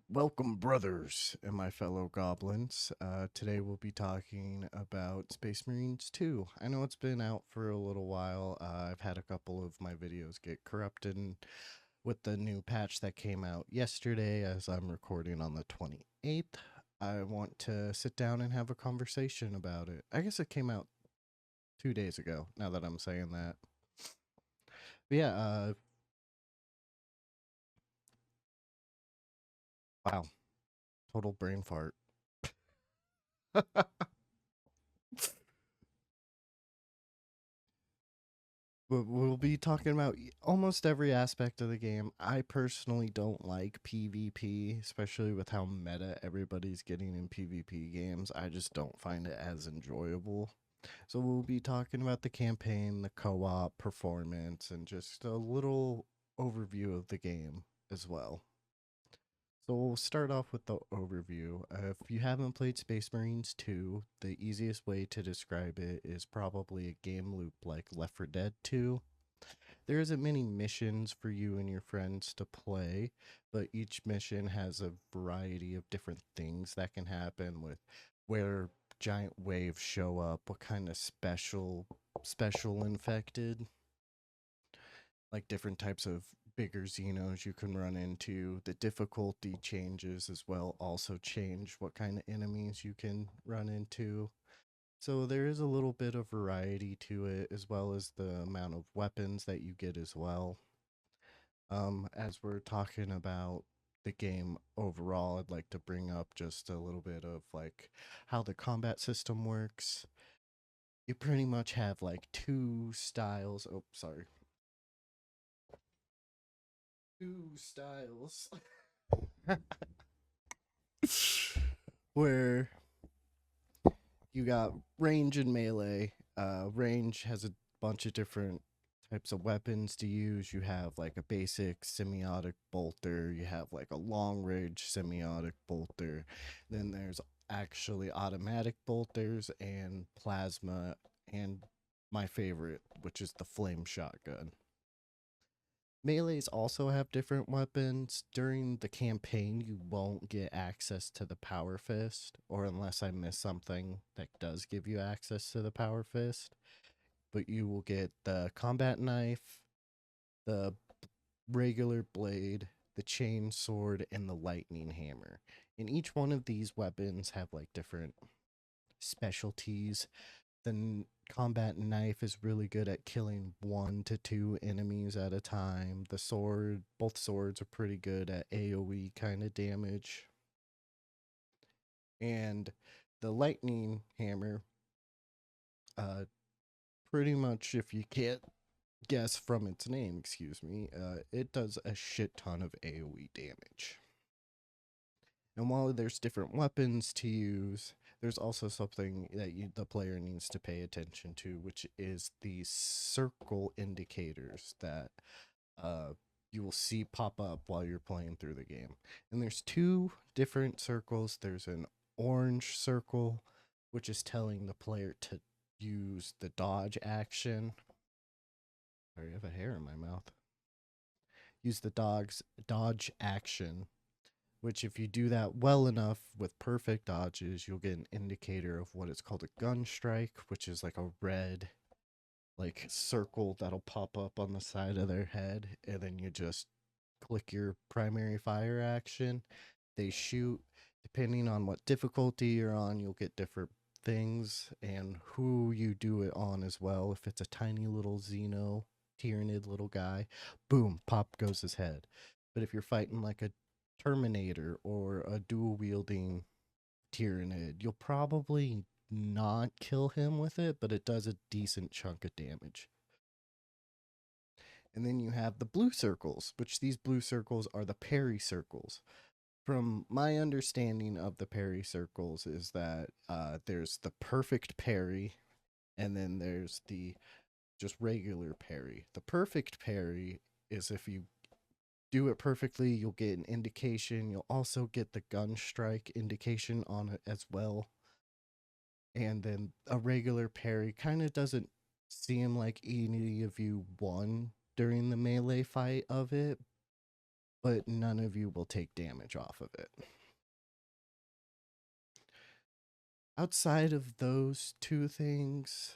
Welcome, brothers and my fellow goblins. Today we'll be talking about Space Marines 2. I know it's been out for a little while. I've had a couple of my videos get corrupted with the new patch that came out yesterday as I'm recording on the 28th. I want to sit down and have a conversation about it. I guess it came out 2 days ago, now that I'm saying that. But yeah, wow, total brain fart. We'll be talking about almost every aspect of the game. I personally don't like PvP, especially with how meta everybody's getting in PvP games. I just don't find it as enjoyable. So we'll be talking about the campaign, the co-op, performance, and just a little overview of the game as well. So we'll start off with the overview. If you haven't played Space Marines 2, the easiest way to describe it is probably a game loop like Left 4 Dead 2. There isn't many missions for you and your friends to play, but each mission has a variety of different things that can happen with where giant waves show up, what kind of special infected, like different types of bigger Xenos you can run into. The difficulty changes as well, also change what kind of enemies you can run into. So there is a little bit of variety to it, as well as the amount of weapons that you get as well. As we're talking about the game overall, I'd like to bring up just a little bit of like how the combat system works. You pretty much have like two styles. Oh, sorry. Two styles. Where you got range and melee. Range has a bunch of different types of weapons to use. You have like a basic semiotic bolter, you have like a long range semiotic bolter, then there's actually automatic bolters and plasma, and my favorite, which is the flame shotgun. Melees also have different weapons. During the campaign, you won't get access to the Power Fist, or unless I miss something that does give you access to the Power Fist. But you will get the combat knife, the regular blade, the chain sword, and the lightning hammer. And each one of these weapons have like different specialties. The combat knife is really good at killing 1 to 2 enemies at a time. The sword, both swords are pretty good at AoE kind of damage. And the lightning hammer, uh, pretty much, if you can't guess from its name, excuse me, it does a shit ton of AoE damage. And while there's different weapons to use, there's also something that the player needs to pay attention to, which is the circle indicators that uh, you will see pop up while you're playing through the game. And there's two different circles. There's an orange circle, which is telling the player to use the dodge action. Sorry, I have a hair in my mouth. Use the dodge action, which if you do that well enough with perfect dodges, you'll get an indicator of what is called a gun strike, which is like a red like circle that'll pop up on the side of their head, and then you just click your primary fire action. They shoot. Depending on what difficulty you're on, you'll get different things and who you do it on as well. If it's a tiny little Xeno Tyranid little guy, boom, pop goes his head. But if you're fighting like a Terminator or a dual wielding Tyranid, you'll probably not kill him with it, but it does a decent chunk of damage. And then you have the blue circles, which these blue circles are the parry circles. From my understanding of the parry circles is that there's the perfect parry, and then there's the just regular parry. The perfect parry is if you do it perfectly, you'll get an indication. You'll also get the gun strike indication on it as well. And then a regular parry kind of doesn't seem like any of you won during the melee fight of it, but none of you will take damage off of it. Outside of those two things,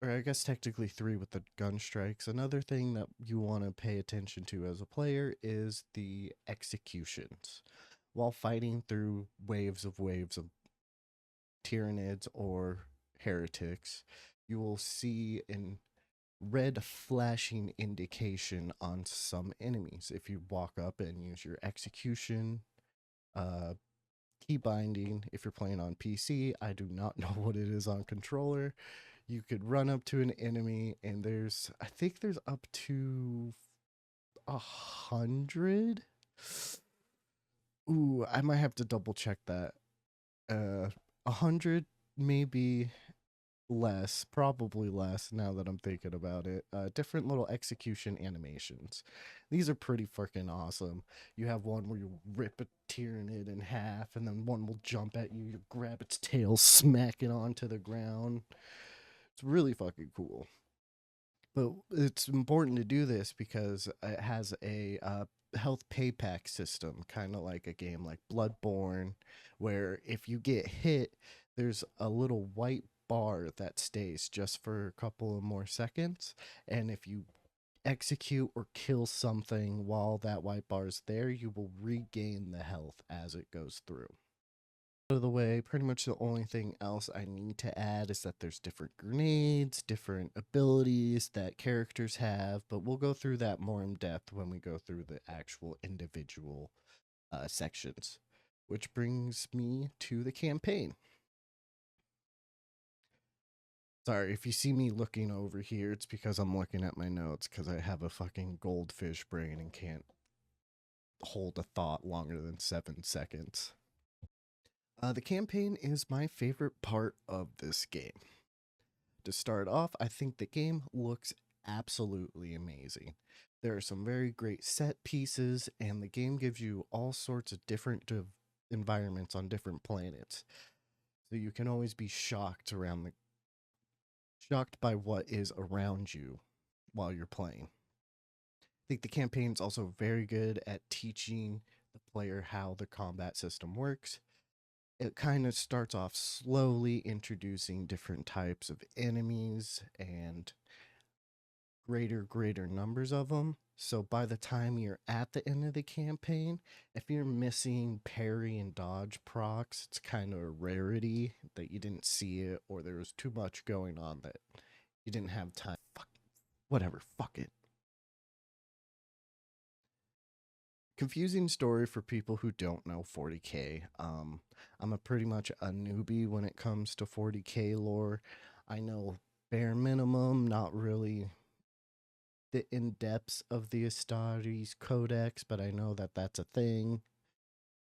or I guess technically three with the gun strikes, another thing that you want to pay attention to as a player is the executions. While fighting through waves of Tyranids or heretics, you will see an red flashing indication on some enemies. If you walk up and use your execution uh, key binding, if you're playing on PC, I do not know what it is on controller. You could run up to an enemy, and I think there's up to 100. Ooh, I might have to double check that. 100, maybe less, probably less now that I'm thinking about it. Different little execution animations. These are pretty freaking awesome. You have one where you rip a Tyranid in half, and then one will jump at you, you grab its tail, smack it onto the ground. It's really fucking cool. But it's important to do this because it has a health payback system, kind of like a game like Bloodborne, where if you get hit, there's a little white bar that stays just for a couple of more seconds. And if you execute or kill something while that white bar is there, you will regain the health as it goes through. Out of the way, pretty much the only thing else I need to add is that there's different grenades, different abilities that characters have, but we'll go through that more in depth when we go through the actual individual sections. Which brings me to the campaign. Sorry, if you see me looking over here, it's because I'm looking at my notes because I have a fucking goldfish brain and can't hold a thought longer than 7 seconds. The campaign is my favorite part of this game. To start off, I think the game looks absolutely amazing. There are some very great set pieces, and the game gives you all sorts of different environments on different planets. So you can always be shocked shocked by what is around you while you're playing. I think the campaign is also very good at teaching the player how the combat system works. It kind of starts off slowly introducing different types of enemies and greater numbers of them. So by the time you're at the end of the campaign, if you're missing parry and dodge procs, it's kind of a rarity that you didn't see it or there was too much going on that you didn't have time. Fuck, whatever, fuck it. Confusing story for people who don't know 40k. I'm a pretty much a newbie when it comes to 40k lore. I know bare minimum, not really the in depths of the Astartes Codex, but I know that that's a thing.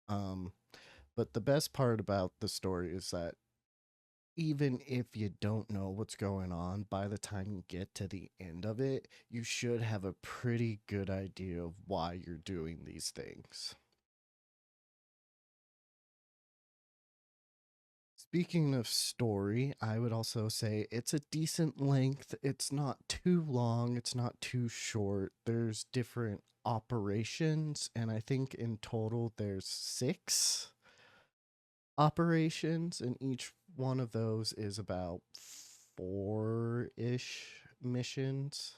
Um, but the best part about the story is that even if you don't know what's going on, by the time you get to the end of it, you should have a pretty good idea of why you're doing these things. Speaking of story, I would also say it's a decent length. It's not too long, it's not too short. There's different operations, and I think in total there's 6 operations, and each one of those is about 4-ish missions.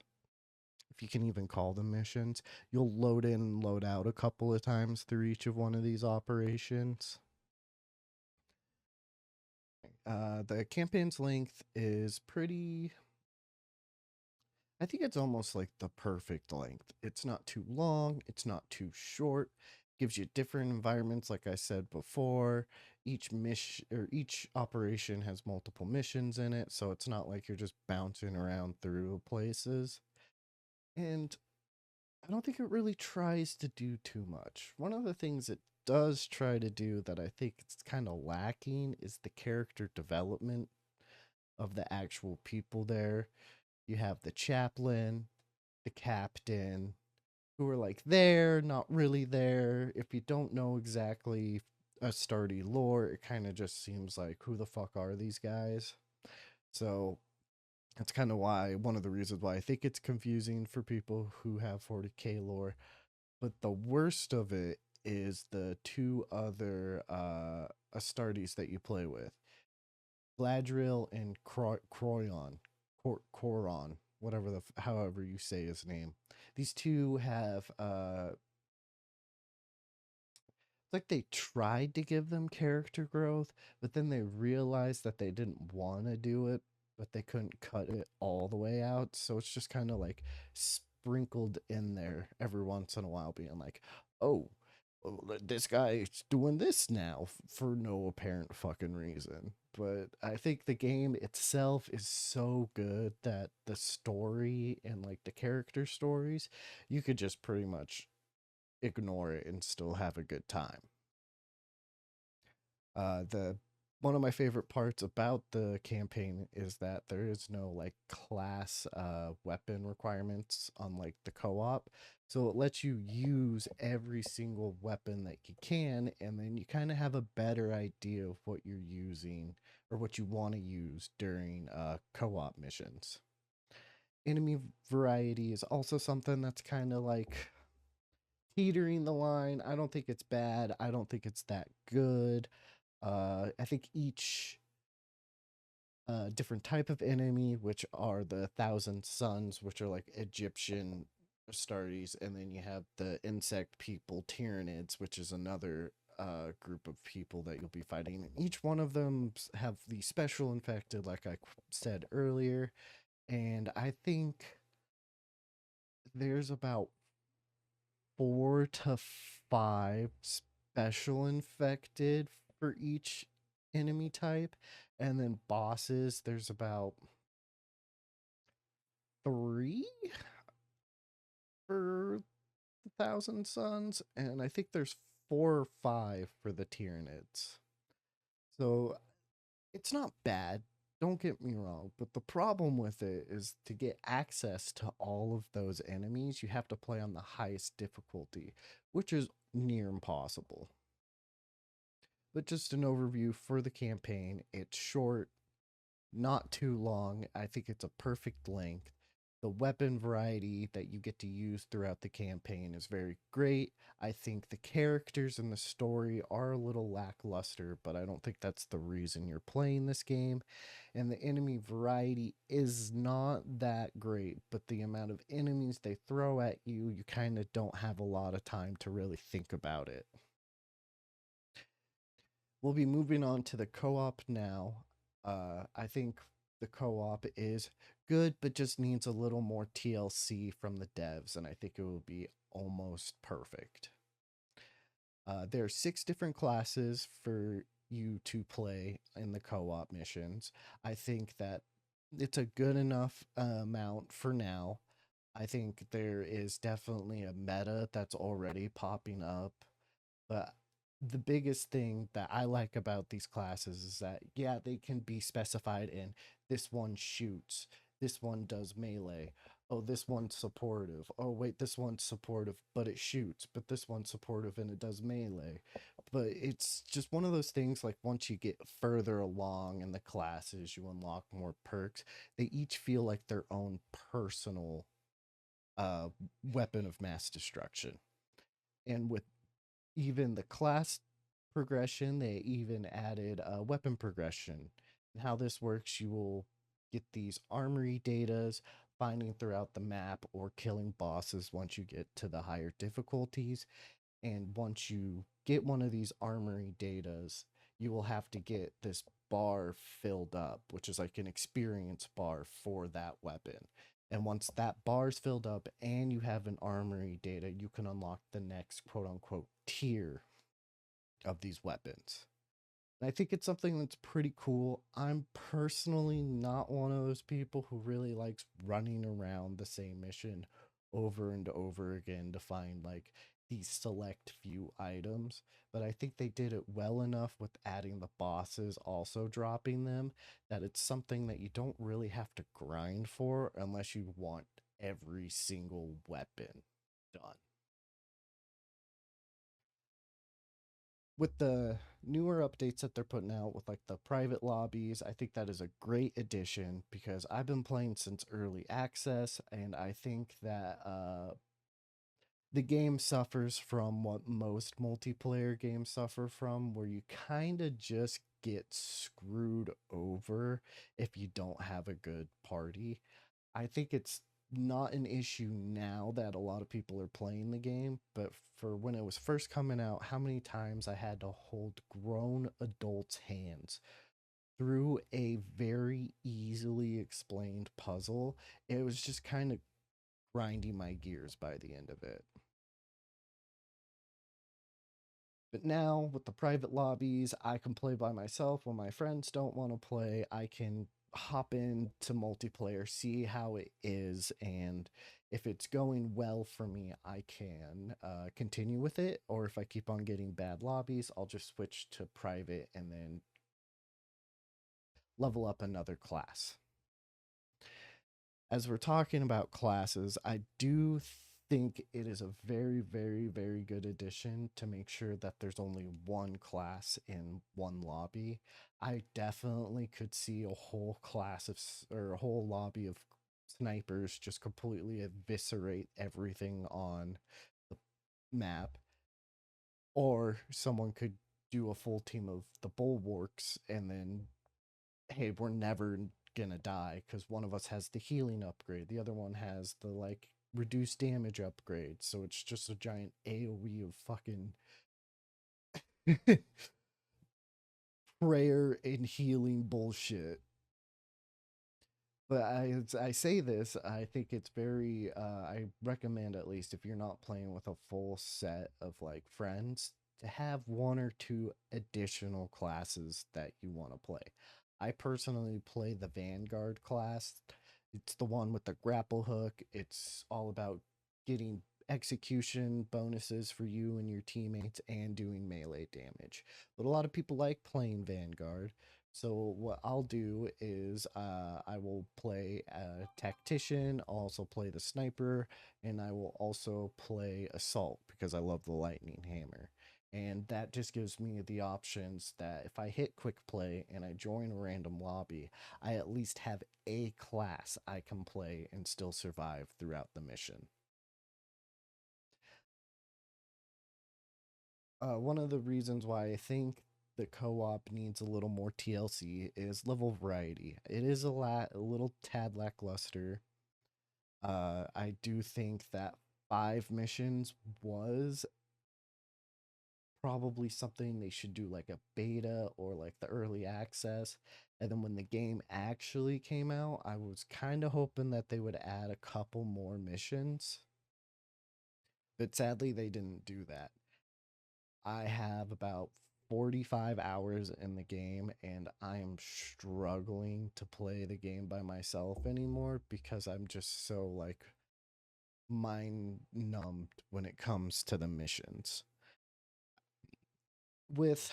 If you can even call them missions, you'll load in and load out a couple of times through each of one of these operations. The campaign's length is pretty. I think it's almost like the perfect length. It's not too long, it's not too short. Gives you different environments, like I said before. Each mission or each operation has multiple missions in it, so it's not like you're just bouncing around through places. And I don't think it really tries to do too much. One of the things it does try to do that I think it's kind of lacking is the character development of the actual people there. You have the chaplain, the captain, who are like there, not really there. If you don't know exactly Astarte lore, it kind of just seems like, who the fuck are these guys? So that's kind of why, one of the reasons why I think it's confusing for people who have 40k lore. But the worst of it is the two other Astartes that you play with, Gladriel and Croyon, Coron, whatever however you say his name. These two have like they tried to give them character growth, but then they realized that they didn't want to do it, but they couldn't cut it all the way out. So it's just kind of like sprinkled in there every once in a while, being like, oh, this guy's doing this now for no apparent fucking reason. But I think the game itself is so good that the story and like the character stories, you could just pretty much ignore it and still have a good time. The One of my favorite parts about the campaign is that there is no like class weapon requirements on like the co-op. So it lets you use every single weapon that you can, and then you kind of have a better idea of what you're using or what you want to use during co-op missions. Enemy variety is also something that's kind of like teetering the line. I don't think it's bad. I don't think it's that good. I think each different type of enemy, which are the Thousand Suns, which are like Egyptian Astartes, and then you have the insect people, Tyranids, which is another group of people that you'll be fighting. And each one of them have the special infected, like I said earlier, and I think there's about 4 to 5 special infected for each enemy type. And then bosses, there's about 3 for the Thousand Suns. And I think there's 4 or 5 for the Tyranids. So it's not bad. Don't get me wrong, but the problem with it is to get access to all of those enemies, you have to play on the highest difficulty, which is near impossible. But just an overview for the campaign. It's short, not too long. I think it's a perfect length. The weapon variety that you get to use throughout the campaign is very great. I think the characters and the story are a little lackluster, but I don't think that's the reason you're playing this game. And the enemy variety is not that great, but the amount of enemies they throw at you, you kind of don't have a lot of time to really think about it. We'll be moving on to the co-op now. I think the co-op is good, but just needs a little more TLC from the devs, and I think it will be almost perfect. There are 6 different classes for you to play in the co-op missions. I think that it's a good enough amount for now. I think there is definitely a meta that's already popping up, but the biggest thing that I like about these classes is that, yeah, they can be specified in this one shoots, this one does melee, oh, this one's supportive, oh, wait, this one's supportive, but it shoots, but this one's supportive and it does melee. But it's just one of those things like once you get further along in the classes, you unlock more perks. They each feel like their own personal uh, weapon of mass destruction. And with even the class progression, they even added a weapon progression. And how this works, you will get these armory datas, finding throughout the map or killing bosses once you get to the higher difficulties. And once you get one of these armory datas, you will have to get this bar filled up, which is like an experience bar for that weapon. And once that bar's filled up and you have an armory data, you can unlock the next quote unquote tier of these weapons. And I think it's something that's pretty cool. I'm personally not one of those people who really likes running around the same mission over and over again to find like these select few items, but I think they did it well enough with adding the bosses also dropping them that it's something that you don't really have to grind for unless you want every single weapon done. With the newer updates that they're putting out with like the private lobbies, I think that is a great addition because I've been playing since early access, and I think that The game suffers from what most multiplayer games suffer from, where you kind of just get screwed over if you don't have a good party. I think it's not an issue now that a lot of people are playing the game, but for when it was first coming out, how many times I had to hold grown adults' hands through a very easily explained puzzle. It was just kind of grinding my gears by the end of it. But now with the private lobbies, I can play by myself. When my friends don't want to play, I can hop into multiplayer, see how it is, and if it's going well for me, I can continue with it. Or if I keep on getting bad lobbies, I'll just switch to private and then level up another class. As we're talking about classes, I do think it is a very, very, very good addition to make sure that there's only one class in one lobby. I definitely could see a whole class of, or a whole lobby of snipers just completely eviscerate everything on the map, or someone could do a full team of the bulwarks and then hey, we're never gonna die because one of us has the healing upgrade, the other one has the like reduced damage upgrade. So it's just a giant AoE of fucking prayer and healing bullshit. But I say this, I think it's very I recommend, at least if you're not playing with a full set of like friends, to have one or two additional classes that you want to play. I personally play the Vanguard class. It's the one with the grapple hook. It's all about getting execution bonuses for you and your teammates and doing melee damage. But a lot of people like playing Vanguard. So what I'll do is I will play a tactician, I'll also play the sniper, and I will also play assault because I love the lightning hammer. And that just gives me the options that if I hit quick play and I join a random lobby, I at least have a class I can play and still survive throughout the mission. One of the reasons why I think the co-op needs a little more TLC is level variety. It is a little tad lackluster. I do think that 5 missions was probably something they should do like a beta or like the early access. And then when the game actually came out, I was kind of hoping that they would add a couple more missions. But sadly, they didn't do that. I have about 45 hours in the game and I am struggling to play the game by myself anymore because I'm just so like mind numbed when it comes to the missions. With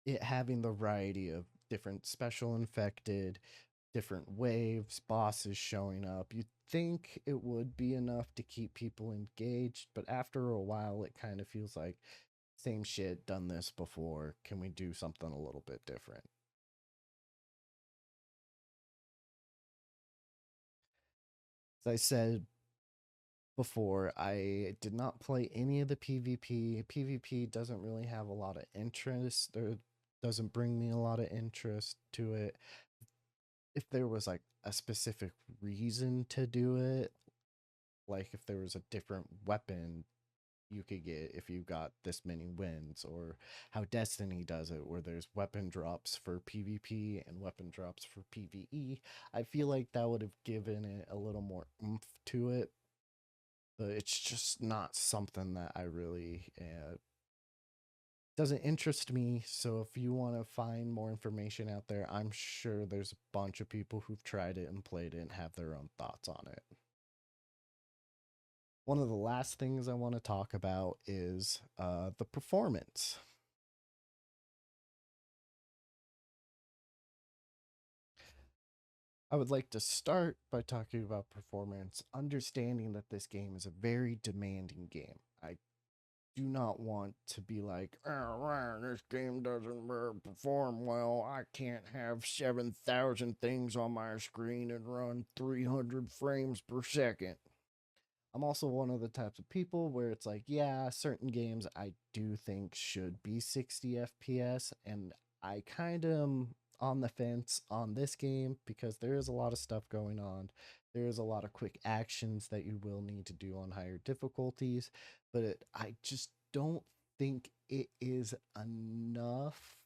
it having the variety of different special infected, different waves, bosses showing up, you'd think it would be enough to keep people engaged, but after a while, it kind of feels like same shit, done this before. Can we do something a little bit different? As I said before, I did not play any of the PvP. PvP doesn't really have a lot of interest, or doesn't bring me a lot of interest to it. If there was like a specific reason to do it, like if there was a different weapon you could get if you got this many wins, or how Destiny does it, where there's weapon drops for PvP and weapon drops for PvE. I feel like that would have given it a little more oomph to it, but it's just not something that I really doesn't interest me. So if you want to find more information out there, I'm sure there's a bunch of people who've tried it and played it and have their own thoughts on it. One of the last things I want to talk about is the performance. I would like to start by talking about performance, understanding that this game is a very demanding game. I do not want to be like, oh, this game doesn't perform well. I can't have 7,000 things on my screen and run 300 frames per second. I'm also one of the types of people where it's like, yeah, certain games I do think should be 60 FPS, and I kind of am on the fence on this game because there is a lot of stuff going on. There is a lot of quick actions that you will need to do on higher difficulties, but I just don't think it is enough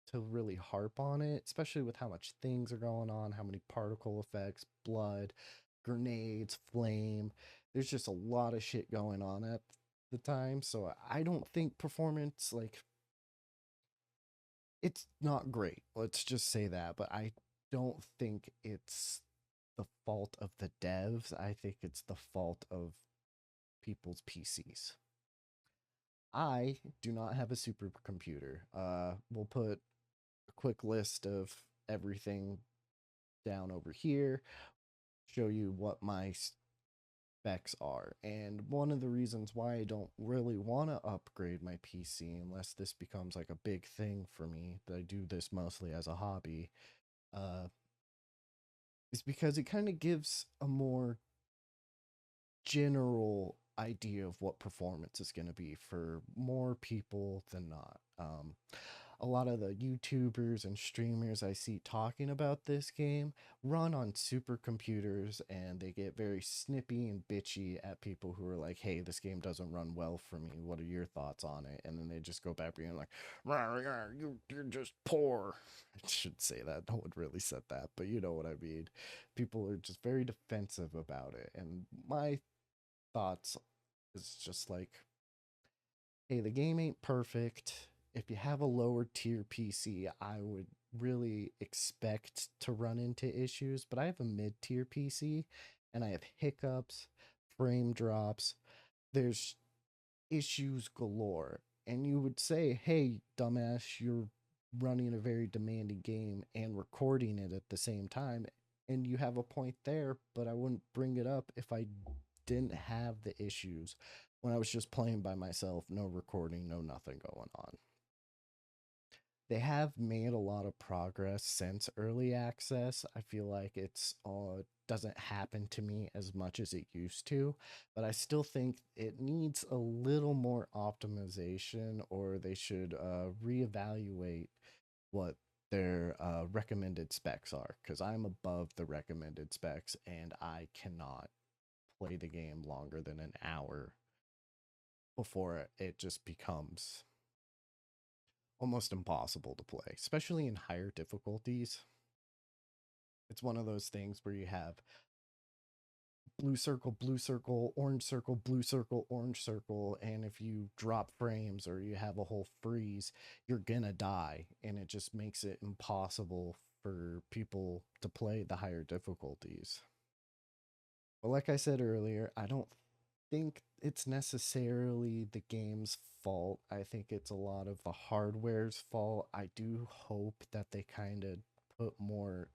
to really harp on it, especially with how much things are going on, how many particle effects, blood, grenades, flame. There's just a lot of shit going on at the time. So I don't think performance, like, it's not great. Let's just say that. But I don't think it's the fault of the devs. I think it's the fault of people's PCs. I do not have a supercomputer. We'll put a quick list of everything down over here, show you what my specs are. And one of the reasons why I don't really want to upgrade my PC unless this becomes like a big thing for me, that I do this mostly as a hobby, uh, is because it kind of gives a more general idea of what performance is going to be for more people than not. A lot of the YouTubers and streamers I see talking about this game run on supercomputers, and they get very snippy and bitchy at people who are like, hey, this game doesn't run well for me. What are your thoughts on it? And then they just go back being like, rah, rah, you're just poor. I should say that. No one really said that, but you know what I mean. People are just very defensive about it. And my thoughts is just like, hey, the game ain't perfect. If you have a lower tier PC, I would really expect to run into issues, but I have a mid tier PC and I have hiccups, frame drops, there's issues galore. And you would say, hey, dumbass, you're running a very demanding game and recording it at the same time. And you have a point there, but I wouldn't bring it up if I didn't have the issues when I was just playing by myself, no recording, no nothing going on. They have made a lot of progress since early access. I feel like it's doesn't happen to me as much as it used to, but I still think it needs a little more optimization, or they should reevaluate what their recommended specs are, because I'm above the recommended specs and I cannot play the game longer than an hour before it just becomes almost impossible to play, especially in higher difficulties. It's one of those things where you have blue circle, orange circle, and if you drop frames or you have a whole freeze, you're gonna die, and it just makes it impossible for people to play the higher difficulties. But like I said earlier, I don't think it's necessarily the game's fault. I think it's a lot of the hardware's fault. I do hope that they kind of put more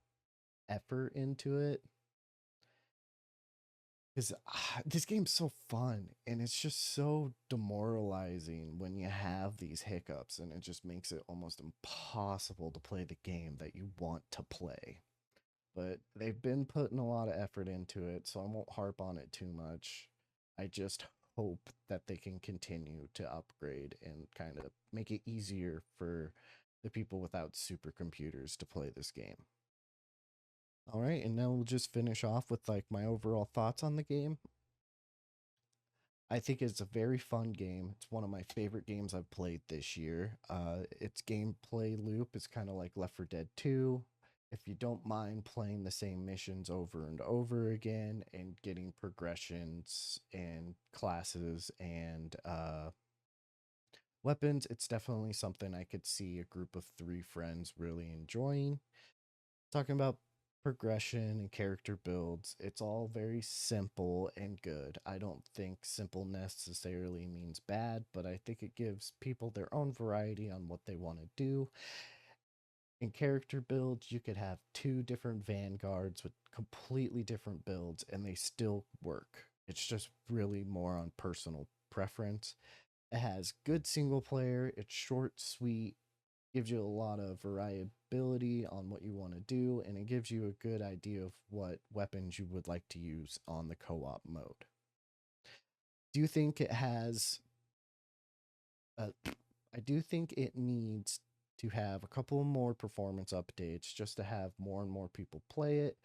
effort into it, because this game's so fun and it's just so demoralizing when you have these hiccups, and it just makes it almost impossible to play the game that you want to play. But they've been putting a lot of effort into it, so I won't harp on it too much. I just hope that they can continue to upgrade and kind of make it easier for the people without supercomputers to play this game. All right, and now we'll just finish off with like my overall thoughts on the game. I think it's a very fun game. It's one of my favorite games I've played this year. Its gameplay loop is kind of like Left 4 Dead 2. If you don't mind playing the same missions over and over again and getting progressions and classes and weapons, it's definitely something I could see a group of 3 friends really enjoying. Talking about progression and character builds, it's all very simple and good. I don't think simple necessarily means bad, but I think it gives people their own variety on what they want to do. In character builds, you could have 2 different vanguards with completely different builds and they still work. It's just really more on personal preference. It has good single player, it's short, sweet, Gives you a lot of variability on what you want to do, and it gives you a good idea of what weapons you would like to use on the co-op mode. Do you think it has I do think it needs to have a couple more performance updates just to have more and more people play it.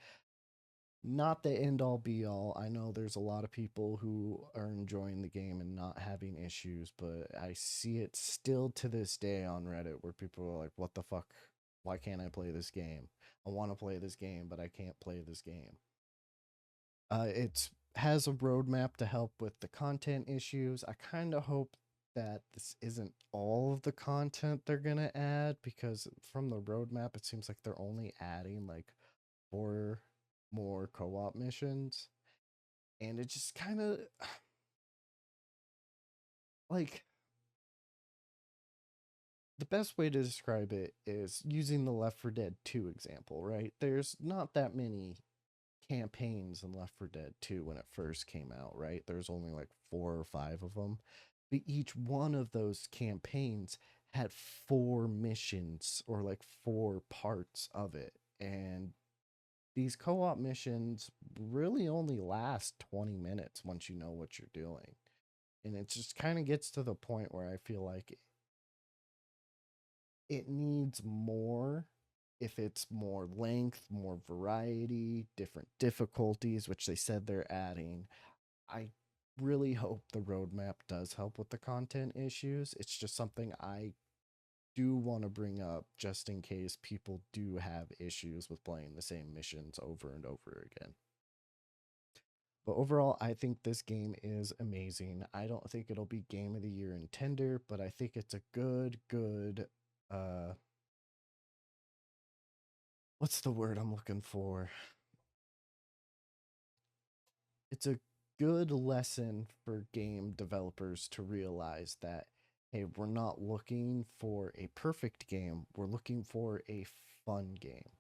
Not the end all be all. I know there's a lot of people who are enjoying the game and not having issues, but I see it still to this day on Reddit where people are like, what the fuck? Why can't I play this game? I want to play this game, but I can't play this game. It has a roadmap to help with the content issues. I kind of hope that this isn't all of the content they're going to add, because from the roadmap, it seems like they're only adding like 4 more co-op missions, and it just kind of like, the best way to describe it is using the Left 4 Dead 2 example, right? There's not that many campaigns in Left 4 Dead 2 when it first came out, right? There's only like 4 or 5 of them. But each one of those campaigns had 4 missions or like 4 parts of it. And these co-op missions really only last 20 minutes once you know what you're doing. And it just kind of gets to the point where I feel like it needs more. If it's more length, more variety, different difficulties, which they said they're adding, I really hope the roadmap does help with the content issues. It's just something I do want to bring up just in case people do have issues with playing the same missions over and over again. But overall, I think this game is amazing. I don't think it'll be Game of the Year in Tender, but I think it's a good, what's the word I'm looking for? It's a good lesson for game developers to realize that, hey, we're not looking for a perfect game, we're looking for a fun game.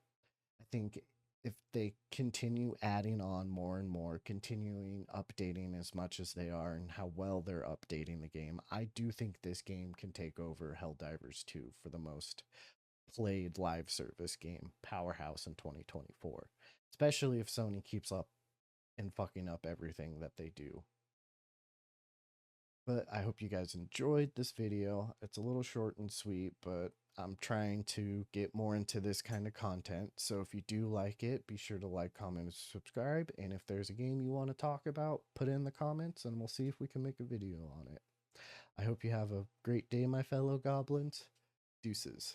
I think if they continue adding on more and more, continuing updating as much as they are and how well they're updating the game, I do think this game can take over Helldivers 2 for the most played live service game powerhouse in 2024, especially if Sony keeps up and fucking up everything that they do. But I hope you guys enjoyed this video. It's a little short and sweet, but I'm trying to get more into this kind of content. So if you do like it, be sure to like, comment, and subscribe. And if there's a game you want to talk about, put it in the comments and we'll see if we can make a video on it. I hope you have a great day, my fellow goblins. Deuces.